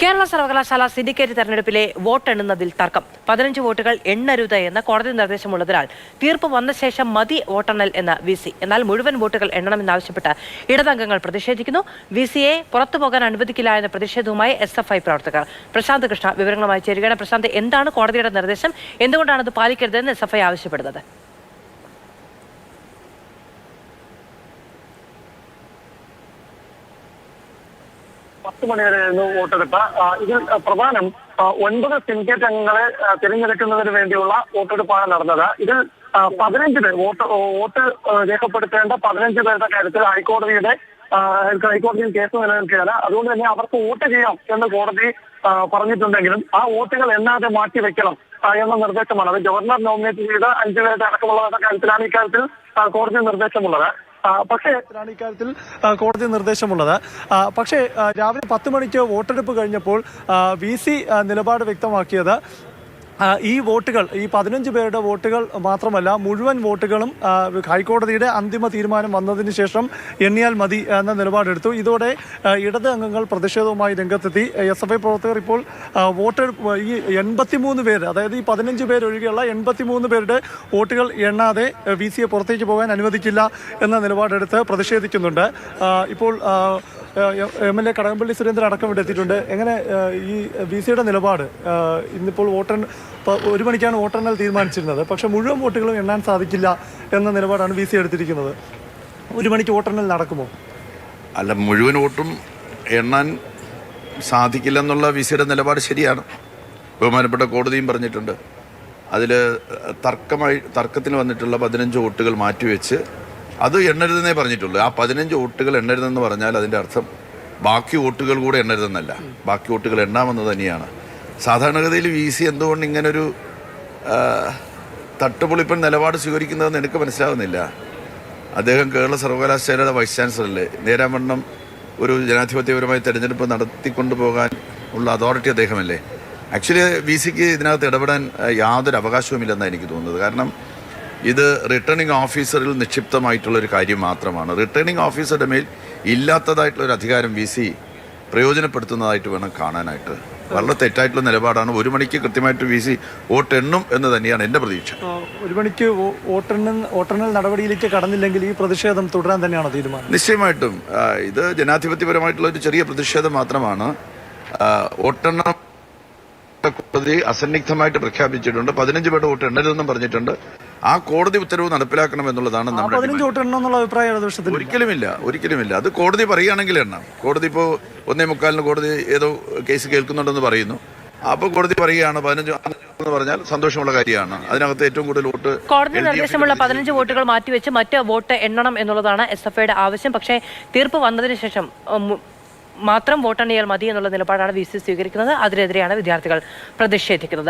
കേരള സർവകലാശാല സിൻഡിക്കേറ്റ് തെരഞ്ഞെടുപ്പിലെ വോട്ടെണ്ണുന്നതിൽ തർക്കം. 15 വോട്ടുകൾ എണ്ണരുത് എന്ന കോടതി നിർദ്ദേശമുള്ളതിനാൽ തീർപ്പ് വന്ന ശേഷം മതി വോട്ടെണ്ണൽ എന്ന VC. എന്നാൽ മുഴുവൻ വോട്ടുകൾ എണ്ണണമെന്നാവശ്യപ്പെട്ട് ഇടതംഗങ്ങൾ പ്രതിഷേധിക്കുന്നു. VCയെ പുറത്തുപോകാൻ അനുവദിക്കില്ല എന്ന പ്രതിഷേധവുമായി SFI പ്രവർത്തകർ. പ്രശാന്ത് കൃഷ്ണ വിവരങ്ങളുമായി ചേരുകയാണ്. പ്രശാന്ത്, എന്താണ് കോടതിയുടെ നിർദ്ദേശം? എന്തുകൊണ്ടാണ് അത് പാലിക്കരുതെന്ന് SFI ആവശ്യപ്പെടുന്നത്? 10 മണിവരെയായിരുന്നു വോട്ടെടുപ്പ്. ഇതിൽ പ്രധാനം 9 സിൻഡിക്കേറ്റ് അംഗങ്ങളെ തിരഞ്ഞെടുക്കുന്നതിന് വേണ്ടിയുള്ള വോട്ടെടുപ്പാണ് നടന്നത്. ഇതിൽ 15 പേർ വോട്ട് രേഖപ്പെടുത്തേണ്ട 15 പേരുടെ കാര്യത്തിൽ ഹൈക്കോടതിയിൽ കേസ് നിലനിൽക്കുകയാണ്. അതുകൊണ്ട് തന്നെ അവർക്ക് വോട്ട് ചെയ്യാം എന്ന് കോടതി പറഞ്ഞിട്ടുണ്ടെങ്കിലും ആ വോട്ടുകൾ എണ്ണാതെ മാറ്റിവെക്കണം എന്ന നിർദ്ദേശമാണ്. അത് ഗവർണർ നോമിനേറ്റ് ചെയ്ത 5 പേരുടെ അടക്കമുള്ളവരുടെ കാര്യത്തിലാണ് ഇക്കാര്യത്തിൽ കോടതി നിർദ്ദേശമുള്ളത്. പക്ഷേ രാവിലെ 10 മണിക്ക് വോട്ടെടുപ്പ് കഴിഞ്ഞപ്പോൾ VC നിലപാട് വ്യക്തമാക്കിയത് ഈ വോട്ടുകൾ, ഈ 15 പേരുടെ വോട്ടുകൾ മാത്രമല്ല, മുഴുവൻ വോട്ടുകളും ഹൈക്കോടതിയുടെ അന്തിമ തീരുമാനം വന്നതിന് ശേഷം എണ്ണിയാൽ മതി എന്ന നിലപാടെടുത്തു. ഇതോടെ ഇടത് അംഗങ്ങൾ പ്രതിഷേധവുമായി രംഗത്തെത്തി. SFI പ്രവർത്തകർ ഇപ്പോൾ വോട്ടെടുപ്പ് ഈ 83 പേര്, അതായത് ഈ 15 പേരൊഴികെയുള്ള 83 പേരുടെ വോട്ടുകൾ എണ്ണാതെ VCയെ പുറത്തേക്ക് പോകാൻ അനുവദിക്കില്ല എന്ന നിലപാടെടുത്ത് പ്രതിഷേധിക്കുന്നുണ്ട്. ഇപ്പോൾ MLA കടകംപള്ളി സുരേന്ദ്രൻ അടക്കം ഇവിടെ എത്തിയിട്ടുണ്ട്. എങ്ങനെ ഈ VCയുടെ നിലപാട്? ഇന്നിപ്പോൾ 1 മണിക്കാണ് വോട്ടെണ്ണൽ തീരുമാനിച്ചിരുന്നത്. പക്ഷേ മുഴുവൻ വോട്ടുകളും എണ്ണാൻ സാധിക്കില്ല എന്ന നിലപാടാണ് VC എടുത്തിരിക്കുന്നത്. 1 മണിക്ക് വോട്ടെണ്ണൽ നടക്കുമോ? അല്ല, മുഴുവൻ വോട്ടും എണ്ണാൻ സാധിക്കില്ലെന്നുള്ള VCയുടെ നിലപാട് ശരിയാണ്. ബഹുമാനപ്പെട്ട കോടതിയും പറഞ്ഞിട്ടുണ്ട്. അതിൽ തർക്കത്തിന് വന്നിട്ടുള്ള 15 വോട്ടുകൾ മാറ്റിവെച്ച് അത് എണ്ണരുതെന്നേ പറഞ്ഞിട്ടുള്ളൂ. ആ 15 വോട്ടുകൾ എണ്ണരുതെന്ന് പറഞ്ഞാൽ അതിൻ്റെ അർത്ഥം ബാക്കി വോട്ടുകൾ കൂടെ എണ്ണരുതെന്നല്ല, ബാക്കി വോട്ടുകൾ എണ്ണാമെന്ന് തന്നെയാണ്. സാധാരണഗതിയിൽ VC എന്തുകൊണ്ട് ഇങ്ങനൊരു തട്ടുപൊളിപ്പൻ നിലപാട് സ്വീകരിക്കുന്നതെന്ന് എനിക്ക് മനസ്സിലാവുന്നില്ല. അദ്ദേഹം കേരള സർവകലാശാലയുടെ വൈസ് ചാൻസലറല്ലേ, നേരാവണ്ണം ഒരു ജനാധിപത്യപരമായ തെരഞ്ഞെടുപ്പ് നടത്തിക്കൊണ്ടു പോകാൻ ഉള്ള അതോറിറ്റി അദ്ദേഹമല്ലേ. ആക്ച്വലി VCക്ക് ഇതിനകത്ത് ഇടപെടാൻ യാതൊരു അവകാശവുമില്ലെന്നാണ് എനിക്ക് തോന്നുന്നത്. കാരണം ഇത് റിട്ടേണിംഗ് ഓഫീസറിൽ നിക്ഷിപ്തമായിട്ടുള്ളൊരു കാര്യം മാത്രമാണ്. റിട്ടേണിംഗ് ഓഫീസറുടെ മേൽ ഇല്ലാത്തതായിട്ടുള്ളൊരു അധികാരം VC പ്രയോജനപ്പെടുത്തുന്നതായിട്ട് വേണം കാണാനായിട്ട്. വളരെ തെറ്റായിട്ടുള്ള നിലപാടാണ്. 1 മണിക്ക് കൃത്യമായിട്ട് VC വോട്ടെണ്ണും എന്ന് തന്നെയാണ് എൻ്റെ പ്രതീക്ഷ. 1 മണിക്ക് വോട്ടെണ്ണൽ നടപടിയിലേക്ക് കടന്നില്ലെങ്കിൽ ഈ പ്രതിഷേധം തുടരാൻ തന്നെയാണോ തീരുമാനം? നിശ്ചയമായിട്ടും ഇത് ജനാധിപത്യപരമായിട്ടുള്ള ഒരു ചെറിയ പ്രതിഷേധം മാത്രമാണ്. വോട്ടെണ്ണം കോടതി അസന്നിഗ്ധമായിട്ട് പ്രഖ്യാപിച്ചിട്ടുണ്ട്. 15 പേരുടെ വോട്ട് എണ്ണരുതെന്നും പറഞ്ഞിട്ടുണ്ട്. ആ കോടതി ഉത്തരവ് നടപ്പിലാക്കണമെന്നുള്ളതാണ് നമ്മുടെ. ഒരിക്കലുമില്ല. അത് കോടതി പറയുകയാണെങ്കിൽ എണ്ണാം. കോടതി ഇപ്പോൾ 1:45 കോടതി ഏതോ കേസ് കേൾക്കുന്നുണ്ടെന്ന് പറയുന്നു. അപ്പോൾ കോടതി പറയുകയാണ് 15 എന്ന് പറഞ്ഞാൽ സന്തോഷമുള്ള കാര്യമാണ്. അതിനകത്ത് ഏറ്റവും കൂടുതൽ വോട്ട് കോടതി നിർദ്ദേശമുള്ള 15 വോട്ടുകൾ മാറ്റിവെച്ച് മറ്റ് വോട്ട് എണ്ണണം എന്നുള്ളതാണ് SFIയുടെ ആവശ്യം. പക്ഷേ തീർപ്പ് വന്നതിന് ശേഷം മാത്രം വോട്ടെണ്ണിയാൽ മതി എന്നുള്ള നിലപാടാണ് VC സ്വീകരിക്കുന്നത്. അതിനെതിരെയാണ് വിദ്യാർത്ഥികൾ പ്രതിഷേധിക്കുന്നത്.